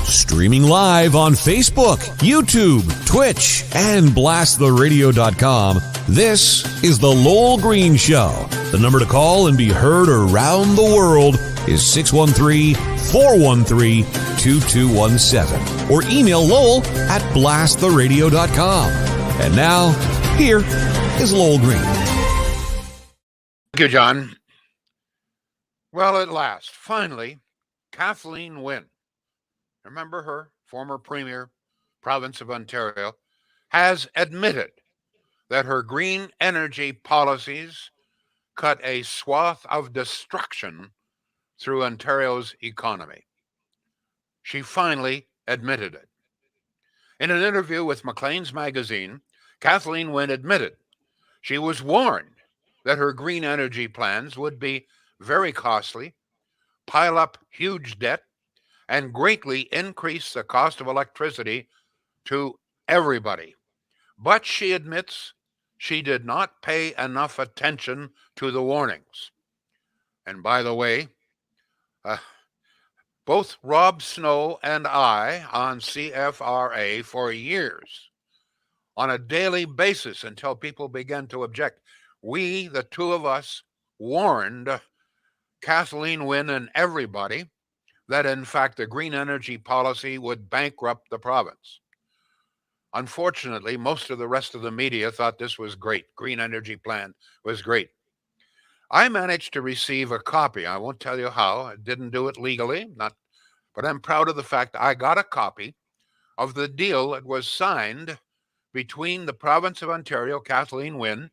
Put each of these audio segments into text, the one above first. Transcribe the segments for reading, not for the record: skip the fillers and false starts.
Streaming live on Facebook, YouTube, Twitch, and blasttheradio.com, this is The Lowell Green Show. The number to call and be heard around the world is 613-413-2217. Or email Lowell at blasttheradio.com. And now, here is Lowell Green. Thank you, John. Well, at last, finally, Kathleen Wynne, remember her, former Premier, province of Ontario, has admitted that her green energy policies cut a swath of destruction through Ontario's economy. She finally admitted it. In an interview with Maclean's magazine, Kathleen Wynne admitted she was warned that her green energy plans would be very costly, pile up huge debt, and greatly increase the cost of electricity to everybody. But she admits she did not pay enough attention to the warnings. And by the way, both Rob Snow and I on CFRA for years, on a daily basis until people began to object, we, the two of us, warned Kathleen Wynne and everybody that, in fact, the green energy policy would bankrupt the province. Unfortunately, most of the rest of the media thought this was great. Green energy plan was great. I managed to receive a copy. I won't tell you how. I didn't do it legally, but I'm proud of the fact I got a copy of the deal that was signed between the province of Ontario, Kathleen Wynne,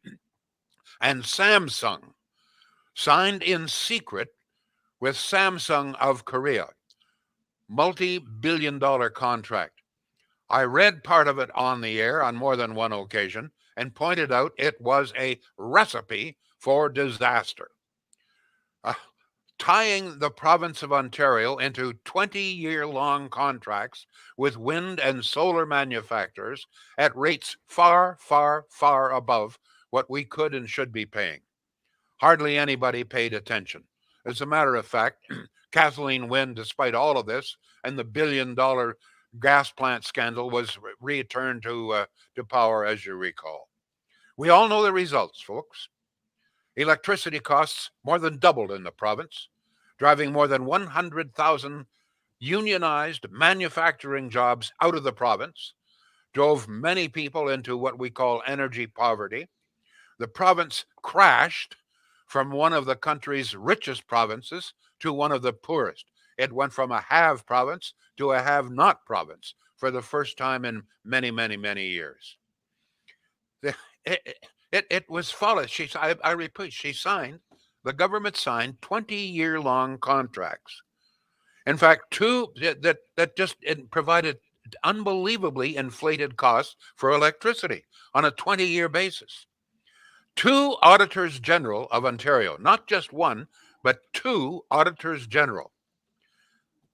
and Samsung, signed in secret with Samsung of Korea. Multi-billion-dollar contract. I read part of it on the air on more than one occasion and pointed out it was a recipe for disaster. Tying the province of Ontario into 20-year-long contracts with wind and solar manufacturers at rates far, far, far above what we could and should be paying. Hardly anybody paid attention. As a matter of fact, Kathleen Wynne, despite all of this, and the billion-dollar gas plant scandal, was returned to power, as you recall. We all know the results, folks. Electricity costs more than doubled in the province, driving more than 100,000 unionized manufacturing jobs out of the province, drove many people into what we call energy poverty. The province crashed from one of the country's richest provinces to one of the poorest. It went from a have province to a have not province for the first time in many, many, many years. It was foolish. I repeat, the government signed 20-year-long contracts. In fact, two that just provided unbelievably inflated costs for electricity on a 20-year basis. Two auditors general of Ontario, not just one, but two auditors general,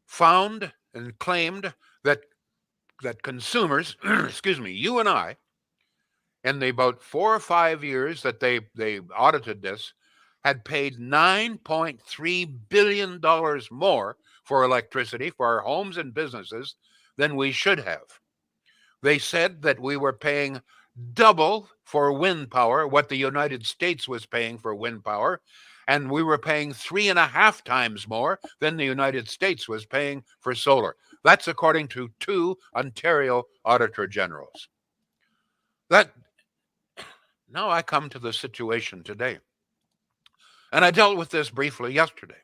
found and claimed that consumers, excuse me, you and I, in the about 4 or 5 years that they audited this, had paid $9.3 billion more for electricity for our homes and businesses than we should have. They said that we were paying double for wind power what the United States was paying for wind power, and we were paying 3.5 times more than the United States was paying for solar. That's according to two Ontario Auditor Generals. Now I come to the situation today. And I dealt with this briefly yesterday.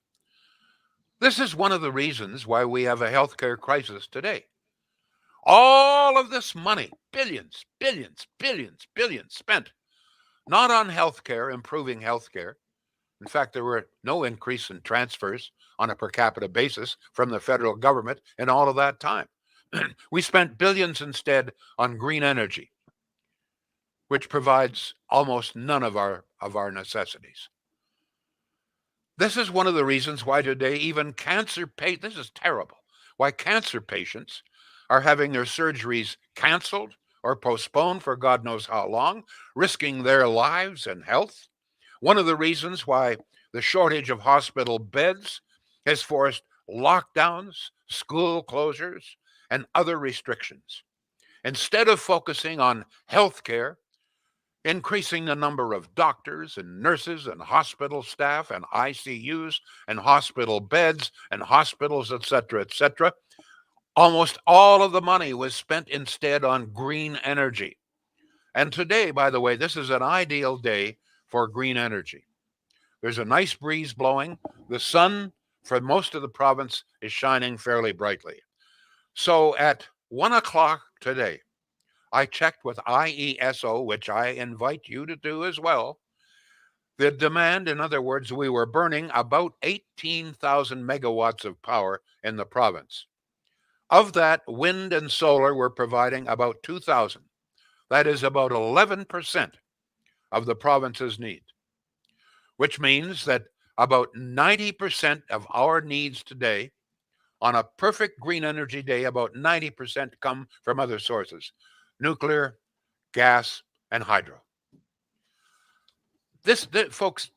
This is one of the reasons why we have a healthcare crisis today. All of this money, billions spent, not on healthcare, improving healthcare. In fact, there were no increase in transfers on a per capita basis from the federal government in all of that time. We spent billions instead on green energy, which provides almost none of our necessities. This is one of the reasons why today even cancer patients, this is terrible, why cancer patients are having their surgeries canceled or postponed for God knows how long, risking their lives and health. One of the reasons why the shortage of hospital beds has forced lockdowns, school closures, and other restrictions. Instead of focusing on health care, increasing the number of doctors and nurses and hospital staff and ICUs and hospital beds and hospitals, etc., almost all of the money was spent instead on green energy. And today, by the way, this is an ideal day for green energy. There's a nice breeze blowing. The sun for most of the province is shining fairly brightly. So at 1 o'clock today, I checked with IESO, which I invite you to do as well. The demand, in other words, we were burning about 18,000 megawatts of power in the province. Of that, wind and solar were providing about 2,000. That is about 11% of the province's need, which means that about 90% of our needs today, on a perfect green energy day, about 90% come from other sources: nuclear, gas, and hydro. Folks,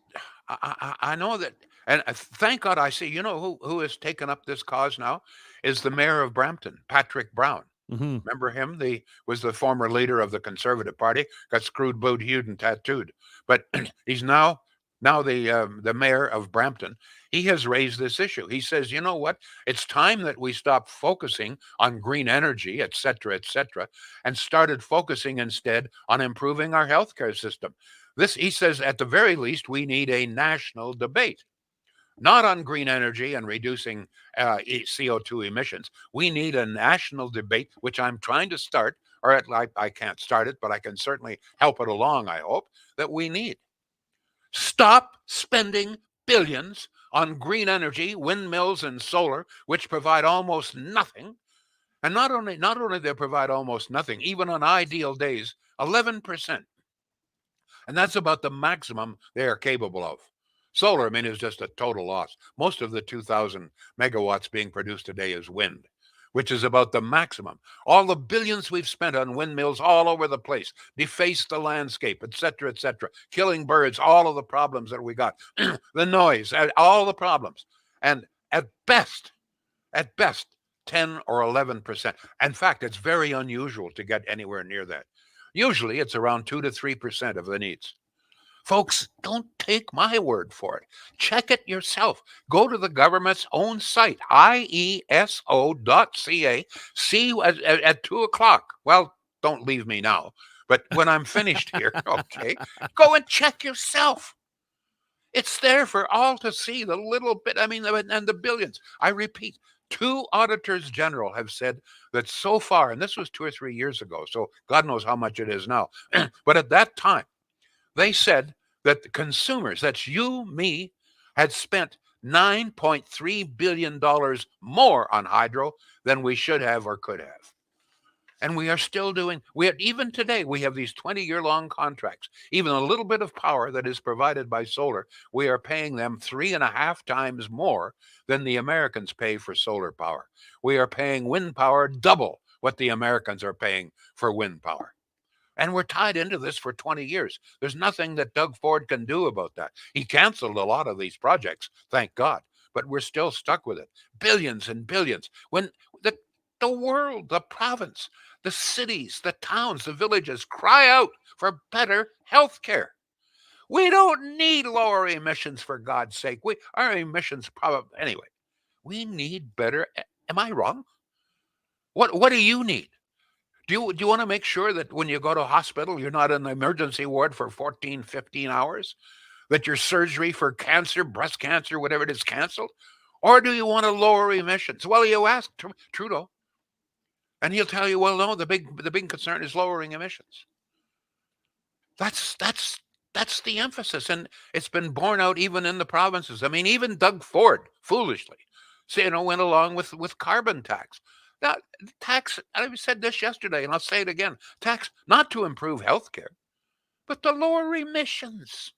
I know that, and thank God I see, who has taken up this cause now is the mayor of Brampton, Patrick Brown. Mm-hmm. Remember him? Was the former leader of the Conservative Party, got screwed, booed, hewed, and tattooed. But he's now the mayor of Brampton. He has raised this issue. He says, you know what? It's time that we stop focusing on green energy, etc., and started focusing instead on improving our healthcare system. He says, at the very least, we need a national debate, not on green energy and reducing CO2 emissions. We need a national debate, which I'm trying to start, or I can't start it, but I can certainly help it along, I hope, that we need. Stop spending billions on green energy, windmills and solar, which provide almost nothing. And not only they provide almost nothing, even on ideal days, 11%. And that's about the maximum they are capable of. Solar, is just a total loss. Most of the 2,000 megawatts being produced today is wind, which is about the maximum. All the billions we've spent on windmills all over the place, deface the landscape, etc., killing birds, all of the problems that we got, the noise, all the problems. And at best, 10 or 11%. In fact, it's very unusual to get anywhere near that. Usually it's around 2 to 3% of the needs. Folks, don't take my word for it. Check it yourself. Go to the government's own site, ieso.ca. See at 2 o'clock. Well, don't leave me now. But when I'm finished here, okay, go and check yourself. It's there for all to see, the little bit, and the billions. I repeat, 2 auditors general have said that so far, and this was 2 or 3 years ago, so God knows how much it is now. But at that time, they said that the consumers, that's you, me, had spent $9.3 billion more on hydro than we should have or could have. And we are still even today, we have these 20-year-long contracts. Even a little bit of power that is provided by solar, we are paying them 3.5 times more than the Americans pay for solar power. We are paying wind power double what the Americans are paying for wind power. And we're tied into this for 20 years. There's nothing that Doug Ford can do about that. He canceled a lot of these projects, thank God, but we're still stuck with it. Billions and billions. When the world, the province, the cities, the towns, the villages cry out for better health care. We don't need lower emissions, for God's sake. Our emissions anyway. We need better. Am I wrong? What do you need? Do you want to make sure that when you go to a hospital, you're not in the emergency ward for 14, 15 hours? That your surgery for cancer, breast cancer, whatever it is, canceled? Or do you want to lower emissions? Well, you ask Trudeau, and he'll tell you, well, no, the big concern is lowering emissions. That's the emphasis, and it's been borne out even in the provinces. Even Doug Ford, foolishly, went along with carbon tax. Now, tax, I said this yesterday, and I'll say it again, tax not to improve healthcare, but to lower emissions.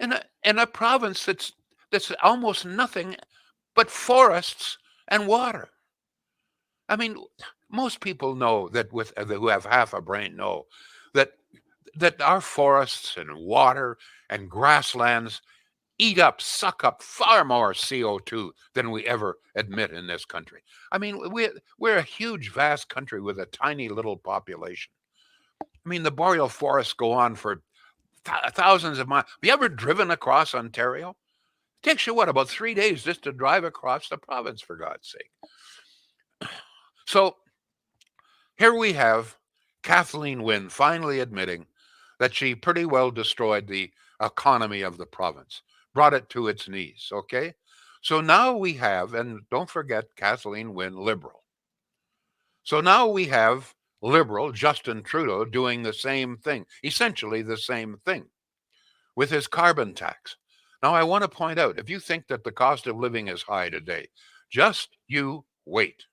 In a province that's almost nothing but forests and water. Most people know that who have half a brain know that our forests and water and grasslands suck up far more CO2 than we ever admit in this country. I mean, we're a huge, vast country with a tiny little population. I mean, the boreal forests go on for thousands of miles. Have you ever driven across Ontario? It takes you, what, about 3 days just to drive across the province, for God's sake. So here we have Kathleen Wynne finally admitting that she pretty well destroyed the economy of the province, brought it to its knees, okay? So now we have, and don't forget Kathleen Wynne, Liberal. So now we have Liberal Justin Trudeau doing the same thing, essentially the same thing, with his carbon tax. Now, I want to point out, if you think that the cost of living is high today, just you wait.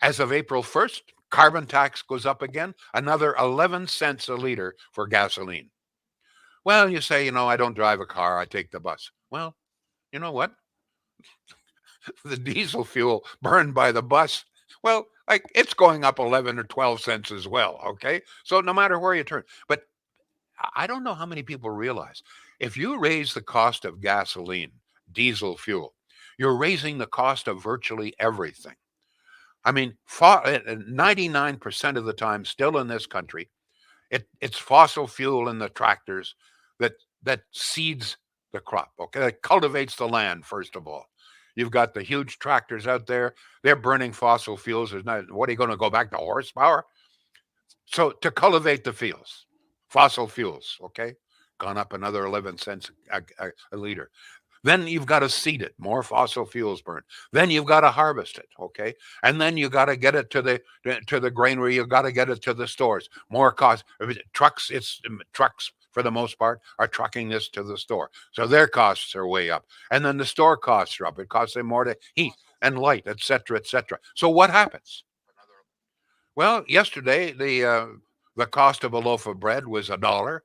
As of April 1st, carbon tax goes up again, another 11 cents a liter for gasoline. Well, you say, I don't drive a car, I take the bus. Well, you know what? The diesel fuel burned by the bus, well, like it's going up 11 or 12 cents as well, okay? So no matter where you turn. But I don't know how many people realize if you raise the cost of gasoline, diesel fuel, you're raising the cost of virtually everything. I mean, 99% of the time, still in this country, it's fossil fuel in the tractors that seeds the crop, okay? That cultivates the land, first of all. You've got the huge tractors out there. They're burning fossil fuels. What are you going to go back to horsepower? So to cultivate the fields, fossil fuels, okay? Gone up another 11 cents a liter. Then you've got to seed it, more fossil fuels burned. Then you've got to harvest it, okay? And then you got to get it to the granary. You got to get it to the stores. More cost. Trucks for the most part are trucking this to the store, so their costs are way up. And then the store costs are up. It costs them more to heat and light, et cetera, et cetera. So what happens? Well, yesterday the cost of a loaf of bread was $1.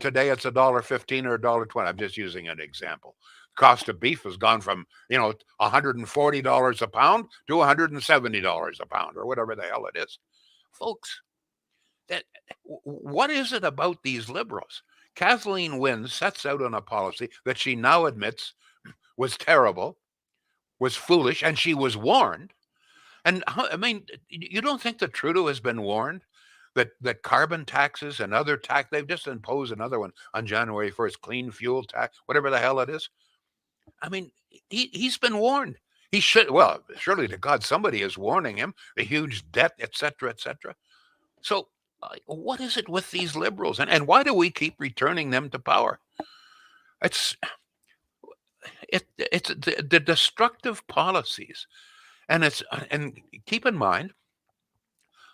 Today it's $1.15 or $1.20. I'm just using an example. Cost of beef has gone from $140 a pound to $170 a pound, or whatever the hell it is. Folks, what is it about these liberals? Kathleen Wynne sets out on a policy that she now admits was terrible, was foolish, and she was warned. And I mean, you don't think that Trudeau has been warned that carbon taxes and other tax, they've just imposed another one on January 1st, clean fuel tax, whatever the hell it is. I mean, he's been warned. He should, well, surely to God, somebody is warning him, the huge debt, et cetera, et cetera. So what is it with these liberals? And why do we keep returning them to power? It's the destructive policies. And keep in mind,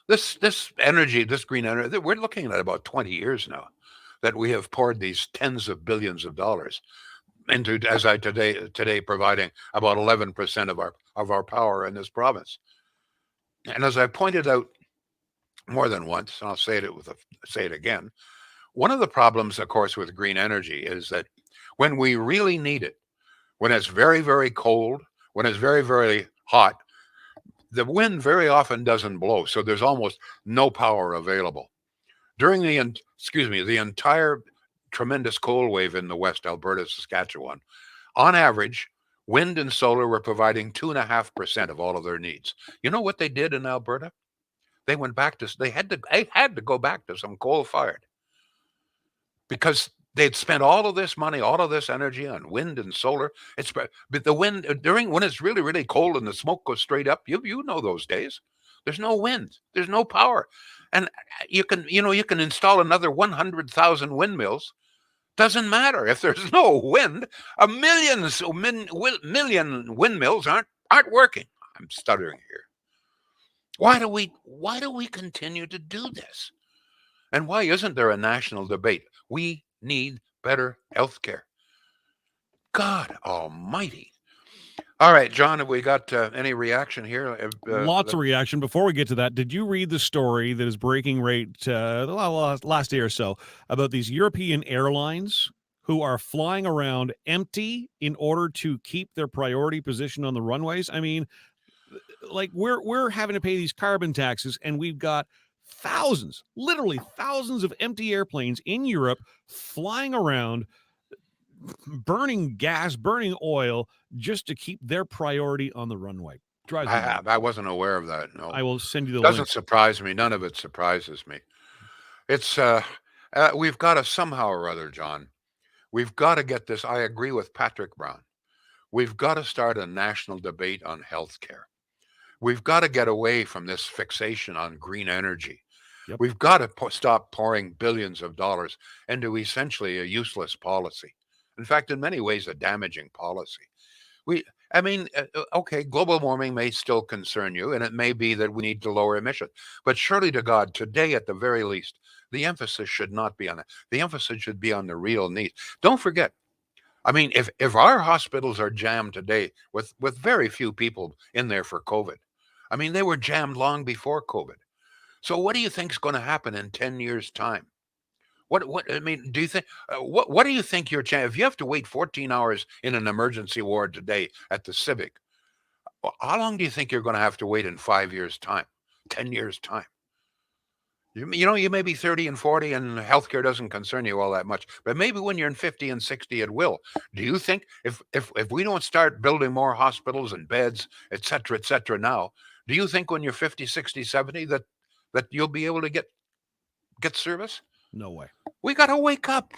this energy, this green energy, we're looking at about 20 years now that we have poured these tens of billions of dollars into, as I today providing about 11% of our power in this province. And as I pointed out more than once, and I'll say it again, one of the problems, of course, with green energy is that when we really need it, when it's very, very cold, when it's very, very hot, the wind very often doesn't blow, so there's almost no power available. During the entire tremendous cold wave in the West, Alberta, Saskatchewan, on average, wind and solar were providing 2.5% of all of their needs. You know what they did in Alberta? They had to go back to some coal-fired, because they'd spent all of this money, all of this energy on wind and solar. But the wind when it's really, really cold and the smoke goes straight up, you know those days. There's no wind, there's no power, and you can install another 100,000 windmills. Doesn't matter if there's no wind. Million windmills aren't working. I'm stuttering here. Why do we continue to do this? And why isn't there a national debate? We need better health care. God almighty. All right, John, have we got any reaction here? Lots of reaction. Before we get to that, did you read the story that is breaking right the last day or so about these European airlines who are flying around empty in order to keep their priority position on the runways? I mean, like we're having to pay these carbon taxes, and we've got literally thousands of empty airplanes in Europe flying around, burning gas, burning oil just to keep their priority on the runway. Drives me nuts. I wasn't aware of that. No, I will send you the doesn't link. surprise me. None of it surprises me. It's we've got to somehow or other, John. We've got to get this. I agree with Patrick Brown. We've got to start a national debate on healthcare. We've got to get away from this fixation on green energy. Yep. We've got to stop pouring billions of dollars into essentially a useless policy. In fact, in many ways, a damaging policy. Okay, global warming may still concern you, and it may be that we need to lower emissions. But surely to God, today at the very least, the emphasis should not be on that. The emphasis should be on the real need. Don't forget, I mean, if our hospitals are jammed today with very few people in there for COVID, I mean, they were jammed long before COVID. So what do you think is going to happen in 10 years' time? What I mean, do you think what do you think your chance if you have to wait 14 hours in an emergency ward today at the Civic? How long do you think you're going to have to wait in 5 years' time, 10 years' time? You may be 30 and 40 and healthcare doesn't concern you all that much, but maybe when you're in 50 and 60, it will. Do you think if we don't start building more hospitals and beds, et cetera, now, do you think when you're 50, 60, 70 that you'll be able to get service? No way. We got to wake up.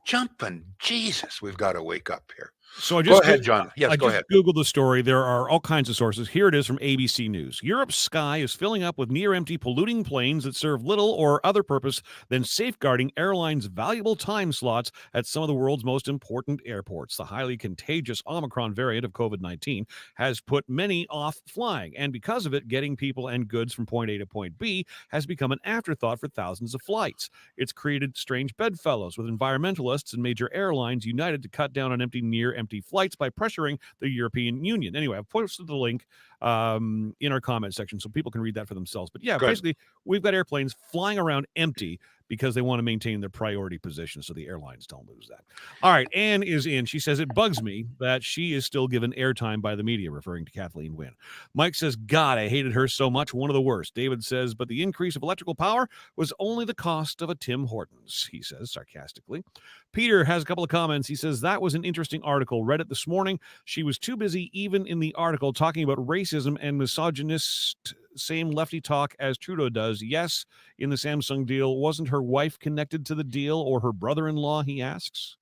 Jumping Jesus, we've got to wake up here. So Go ahead, John. Yes, go ahead. Googled the story. There are all kinds of sources. Here it is from ABC News. Europe's sky is filling up with near-empty polluting planes that serve little or other purpose than safeguarding airlines' valuable time slots at some of the world's most important airports. The highly contagious Omicron variant of COVID-19 has put many off flying, and because of it, getting people and goods from point A to point B has become an afterthought for thousands of flights. It's created strange bedfellows with environmentalists and major airlines united to cut down on near-empty flights by pressuring the European Union. Anyway, I've posted the link in our comment section so people can read that for themselves. But yeah, basically, we've got airplanes flying around empty because they want to maintain their priority position so the airlines don't lose that. All right, Anne is in. She says, it bugs me that she is still given airtime by the media, referring to Kathleen Wynne. Mike says, God, I hated her so much, one of the worst. David says, but the increase of electrical power was only the cost of a Tim Hortons, he says sarcastically. Peter has a couple of comments. He says, that was an interesting article. Read it this morning. She was too busy even in the article talking about racism and misogynist same lefty talk as Trudeau does. Yes, in the Samsung deal, wasn't her wife connected to the deal or her brother-in-law, he asks?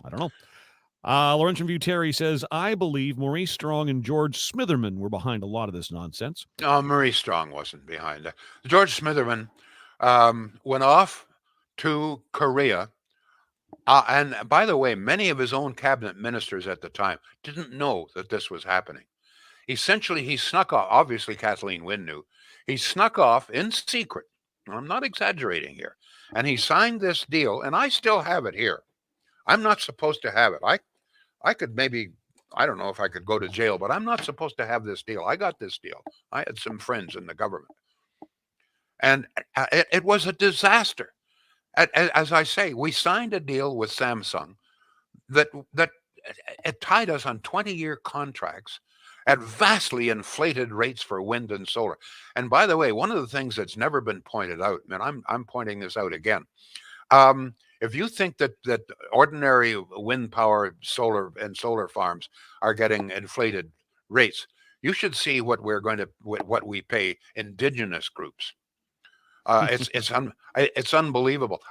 I don't know. Lawrence from View Terry says, I believe Maurice Strong and George Smitherman were behind a lot of this nonsense. No, Maurice Strong wasn't behind it. George Smitherman went off to Korea. And by the way, many of his own cabinet ministers at the time didn't know that this was happening. Essentially, he snuck off. Obviously, Kathleen Wynne knew. He snuck off in secret. I'm not exaggerating here. And he signed this deal, and I still have it here. I'm not supposed to have it. I could maybe, I don't know if I could go to jail, but I'm not supposed to have this deal. I got this deal. I had some friends in the government. And it was a disaster. As I say, we signed a deal with Samsung that it tied us on 20-year contracts at vastly inflated rates for wind and solar. And by the way, one of the things that's never been pointed out, and I'm pointing this out again, if you think that ordinary wind power, solar farms are getting inflated rates, you should see what we pay indigenous groups. It's unbelievable.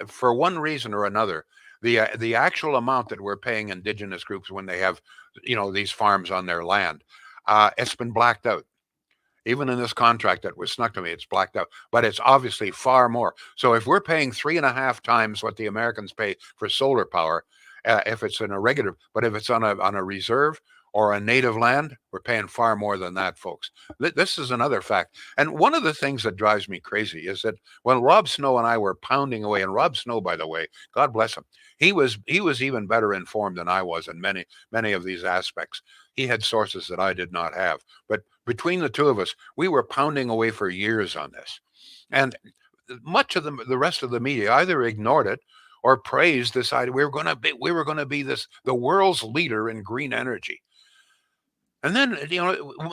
For one reason or another, the actual amount that we're paying indigenous groups when they have, these farms on their land, it's been blacked out. Even in this contract that was snuck to me, it's blacked out. But it's obviously far more. So if we're paying 3.5 times what the Americans pay for solar power, if it's in a regular, but if it's on a reserve or a native land, we're paying far more than that, folks. This is another fact. And one of the things that drives me crazy is that when Rob Snow and I were pounding away, and Rob Snow, by the way, God bless him, he was even better informed than I was in many of these aspects. He had sources that I did not have. But between the two of us, we were pounding away for years on this. And much of the rest of the media either ignored it or praised this idea we were going to be the world's leader in green energy. And then,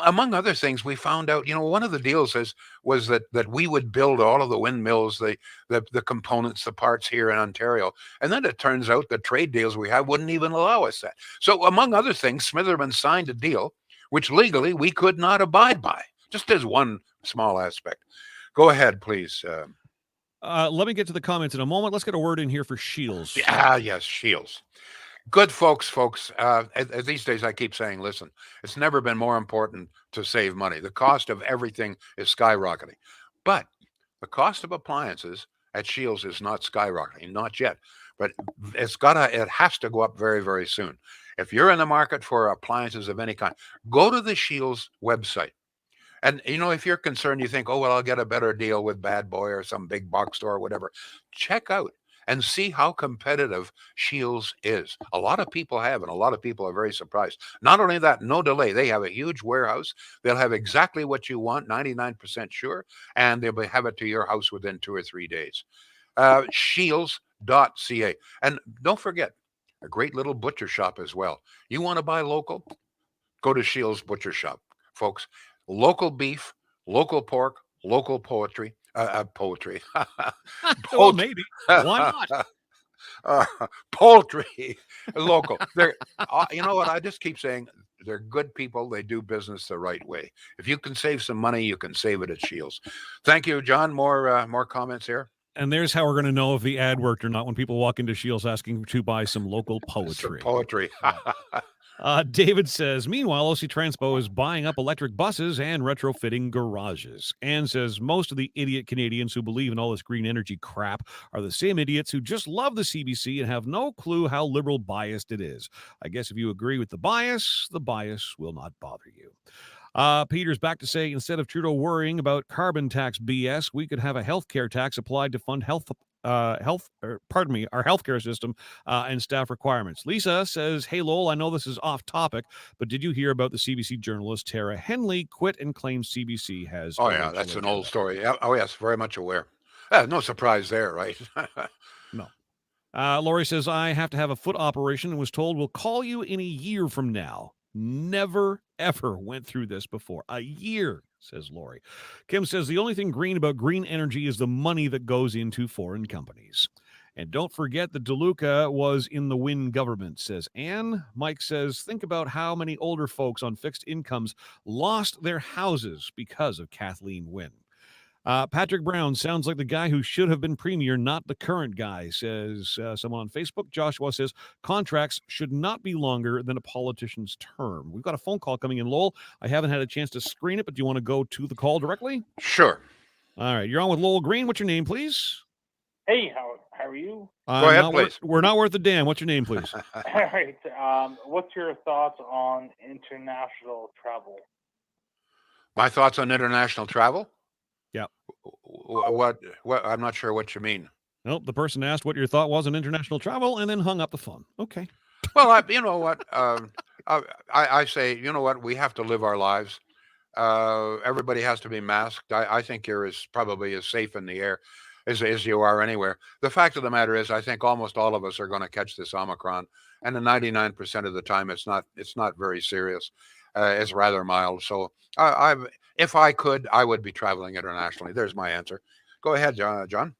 among other things, we found out, one of the deals was that we would build all of the windmills, the components, the parts here in Ontario. And then it turns out the trade deals we have wouldn't even allow us that. So, among other things, Smitherman signed a deal which legally we could not abide by, just as one small aspect. Go ahead, please. Let me get to the comments in a moment. Let's get a word in here for Shields. Yes, Shields. Good folks. These days I keep saying, listen, it's never been more important to save money. The cost of everything is skyrocketing. But the cost of appliances at Shields is not skyrocketing, not yet. But it has to go up very, very soon. If you're in the market for appliances of any kind, go to the Shields website. And if you're concerned, you think, oh well, I'll get a better deal with Bad Boy or some big box store or whatever. Check out and see how competitive Shields is. A lot of people have, and a lot of people are very surprised. Not only that, no delay. They have a huge warehouse. They'll have exactly what you want, 99% sure, and they'll have it to your house within 2 or 3 days. Shields.ca. And don't forget, a great little butcher shop as well. You want to buy local? Go to Shields Butcher Shop, folks. Local beef, local pork, local poetry. Poetry. Well, maybe. Why not? Poultry, local. They're, you know what? I just keep saying they're good people. They do business the right way. If you can save some money, you can save it at Shields. Thank you, John. More comments here. And there's how we're going to know if the ad worked or not when people walk into Shields asking to buy some local poetry. Some poetry. David says, meanwhile, OC Transpo is buying up electric buses and retrofitting garages. Anne says, most of the idiot Canadians who believe in all this green energy crap are the same idiots who just love the CBC and have no clue how liberal biased it is. I guess if you agree with the bias will not bother you. Peter's back to say, instead of Trudeau worrying about carbon tax BS, we could have a healthcare tax applied to fund our healthcare system and staff requirements. Lisa says, hey, Lowell, I know this is off topic, but did you hear about the CBC journalist Tara Henley quit and claims CBC has... Oh, yeah, that's an old story. Oh, yes, very much aware. No surprise there, right? No. Lori says, I have to have a foot operation and was told we'll call you in a year from now. Never, ever went through this before. A year, says Lori. Kim says, the only thing green about green energy is the money that goes into foreign companies. And don't forget that DeLuca was in the Wynne government, says Anne. Mike says, think about how many older folks on fixed incomes lost their houses because of Kathleen Wynne. Patrick Brown sounds like the guy who should have been premier, not the current guy, says someone on Facebook. Joshua says contracts should not be longer than a politician's term. We've got a phone call coming in, Lowell. I haven't had a chance to screen it, but do you want to go to the call directly? Sure. All right. You're on with Lowell Green. What's your name, please? Hey, how are you? Go ahead, please. We're not worth a damn. What's your name, please? All right. What's your thoughts on international travel? My thoughts on international travel? Yeah. What? I'm not sure what you mean. Nope. The person asked what your thought was on international travel and then hung up the phone. Okay. Well, you know what? I say, you know what? We have to live our lives. Everybody has to be masked. I think you're probably as safe in the air as you are anywhere. The fact of the matter is, I think almost all of us are going to catch this Omicron, and the 99% of the time, it's not very serious. It's rather mild. So if I could, I would be traveling internationally. There's my answer. Go ahead, John.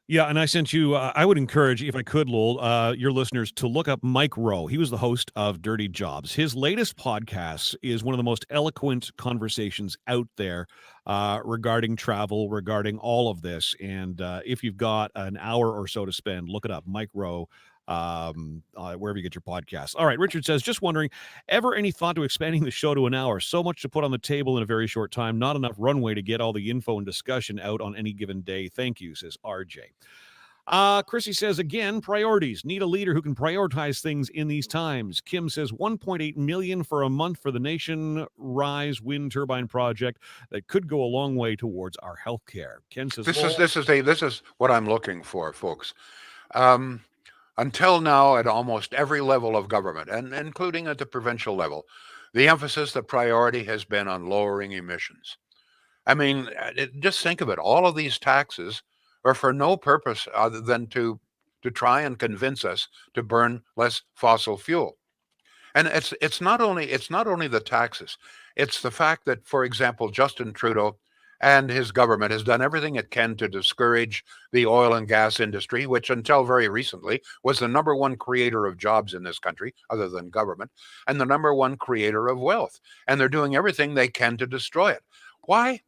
Yeah, and I sent you, I would encourage, if I could, Lowell, your listeners to look up Mike Rowe. He was the host of Dirty Jobs. His latest podcast is one of the most eloquent conversations out there regarding travel, regarding all of this. And if you've got an hour or so to spend, look it up, Mike Rowe. Wherever you get your podcasts. All right, Richard says, just wondering, ever any thought to expanding the show to an hour? So much to put on the table in a very short time, not enough runway to get all the info and discussion out on any given day. Thank you, says RJ. Chrissy says, again, priorities. Need a leader who can prioritize things in these times. Kim says, 1.8 million for a month for the Nation Rise wind turbine project that could go a long way towards our health care. Ken says, this is what I'm looking for, folks. Until now, at almost every level of government, and including at the provincial level, the emphasis, the priority has been on lowering emissions. I mean, just think of it. All of these taxes are for no purpose other than to try and convince us to burn less fossil fuel. And it's not only the taxes, it's the fact that, for example, Justin Trudeau and his government has done everything it can to discourage the oil and gas industry, which until very recently was the number one creator of jobs in this country, other than government, and the number one creator of wealth. And they're doing everything they can to destroy it. Why?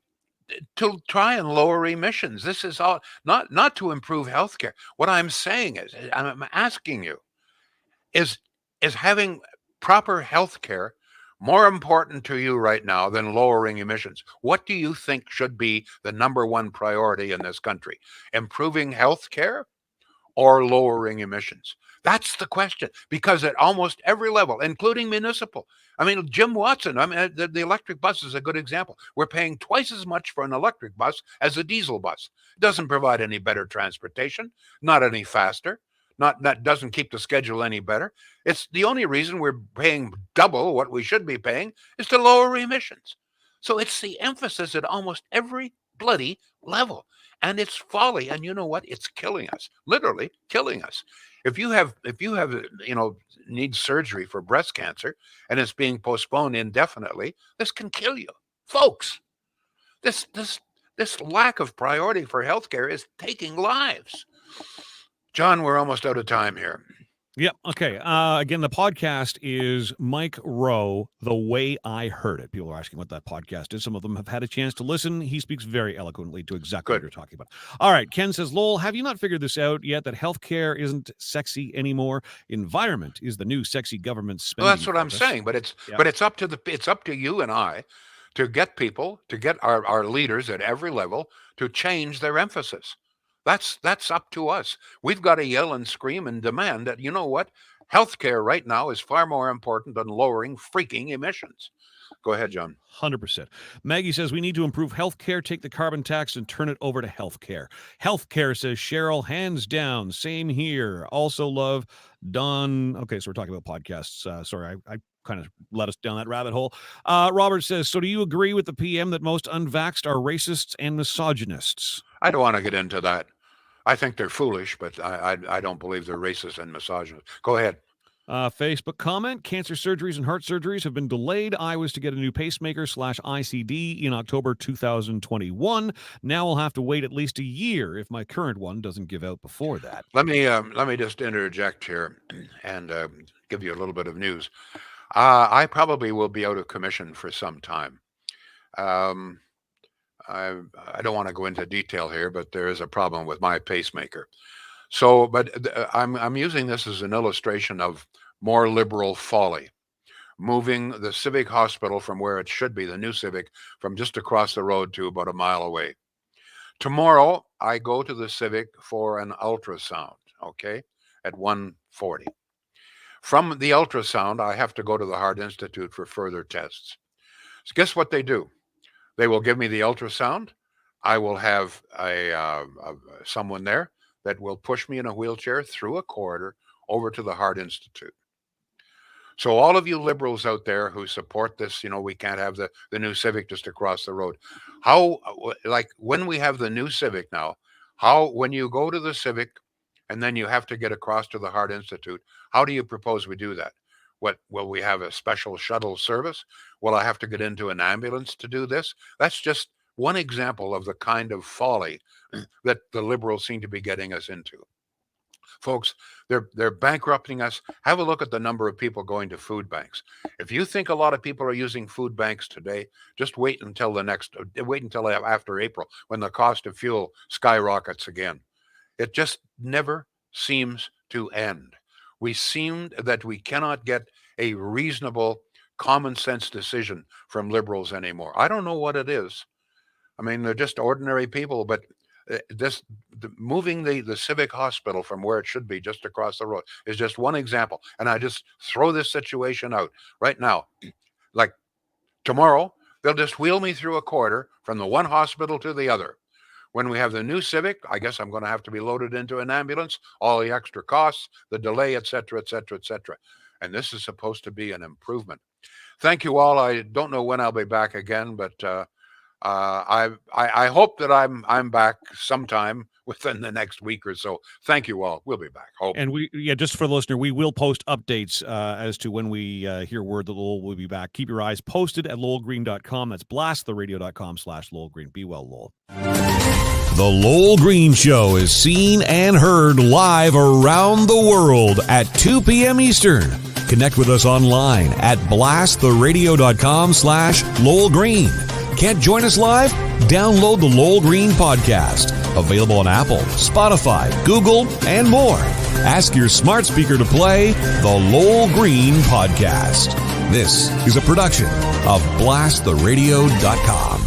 To try and lower emissions. This is all not to improve healthcare. What I'm saying is, I'm asking you, is having proper health care more important to you right now than lowering emissions? What do you think should be the number one priority in this country? Improving health care or lowering emissions? That's the question, because at almost every level, including municipal. I mean, Jim Watson, the electric bus is a good example. We're paying twice as much for an electric bus as a diesel bus. It doesn't provide any better transportation, not any faster, not that doesn't keep the schedule any better. It's the only reason we're paying double what we should be paying is to lower emissions. So it's the emphasis at almost every bloody level. And it's folly. And you know what? It's killing us, literally killing us. If you have, need surgery for breast cancer and it's being postponed indefinitely, this can kill you. Folks, this lack of priority for healthcare is taking lives. John, we're almost out of time here. Yep. Okay. Again, the podcast is Mike Rowe, The Way I Heard It. People are asking what that podcast is. Some of them have had a chance to listen. He speaks very eloquently to exactly what you're talking about. All right. Ken says, Lowell, have you not figured this out yet, that healthcare isn't sexy anymore? Environment is the new sexy government spending. Well, that's what I'm saying. But it's up to you and I to get people, to get our leaders at every level to change their emphasis. That's up to us. We've got to yell and scream and demand that, you know what? Healthcare right now is far more important than lowering freaking emissions. Go ahead, John. 100%. Maggie says we need to improve healthcare, take the carbon tax and turn it over to healthcare. Healthcare, says Cheryl, hands down. Same here. Also love Don. Okay, so we're talking about podcasts. Sorry, I kind of led us down that rabbit hole. Robert says, so do you agree with the PM that most unvaxxed are racists and misogynists? I don't want to get into that. I think they're foolish, but I don't believe they're racist and misogynist. Go ahead. Facebook comment, cancer surgeries and heart surgeries have been delayed. I was to get a new pacemaker / ICD in October 2021. Now I'll have to wait at least a year if my current one doesn't give out before that. Let me just interject here and give you a little bit of news. I probably will be out of commission for some time. I don't want to go into detail here, but there is a problem with my pacemaker. So, but I'm using this as an illustration of more liberal folly, moving the Civic Hospital from where it should be, the new Civic, from just across the road to about a mile away. Tomorrow, I go to the Civic for an ultrasound, okay, at 1:40. From the ultrasound, I have to go to the Heart Institute for further tests. So guess what they do? They will give me the ultrasound. I will have someone there that will push me in a wheelchair through a corridor over to the Heart Institute. So all of you liberals out there who support this, we can't have the new Civic just across the road. How, like when we have the new Civic now, when you go to the Civic and then you have to get across to the Heart Institute, how do you propose we do that? What, will we have a special shuttle service? Will I have to get into an ambulance to do this? That's just one example of the kind of folly that the liberals seem to be getting us into. Folks, they're bankrupting us. Have a look at the number of people going to food banks. If you think a lot of people are using food banks today, just wait until after April, when the cost of fuel skyrockets again. It just never seems to end. We seem that we cannot get a reasonable, common sense decision from liberals anymore. I don't know what it is. I mean, they're just ordinary people, but moving the Civic Hospital from where it should be just across the road is just one example. And I just throw this situation out right now. Like tomorrow, they'll just wheel me through a corridor from the one hospital to the other. When we have the new Civic, I guess I'm going to have to be loaded into an ambulance, all the extra costs, the delay, et cetera, et cetera, et cetera. And this is supposed to be an improvement. Thank you all. I don't know when I'll be back again, but I hope that I'm back sometime within the next week or so. Thank you all. We'll be back. Hope. And just for the listener, we will post updates as to when we hear word that Lowell will be back. Keep your eyes posted at lowellgreen.com. That's blasttheradio.com/Lowell Green. Be well, Lowell. The Lowell Green Show is seen and heard live around the world at 2 p.m. Eastern. Connect with us online at blasttheradio.com/Lowell Green. Can't join us live? Download the Lowell Green Podcast. Available on Apple, Spotify, Google, and more. Ask your smart speaker to play the Lowell Green Podcast. This is a production of blasttheradio.com.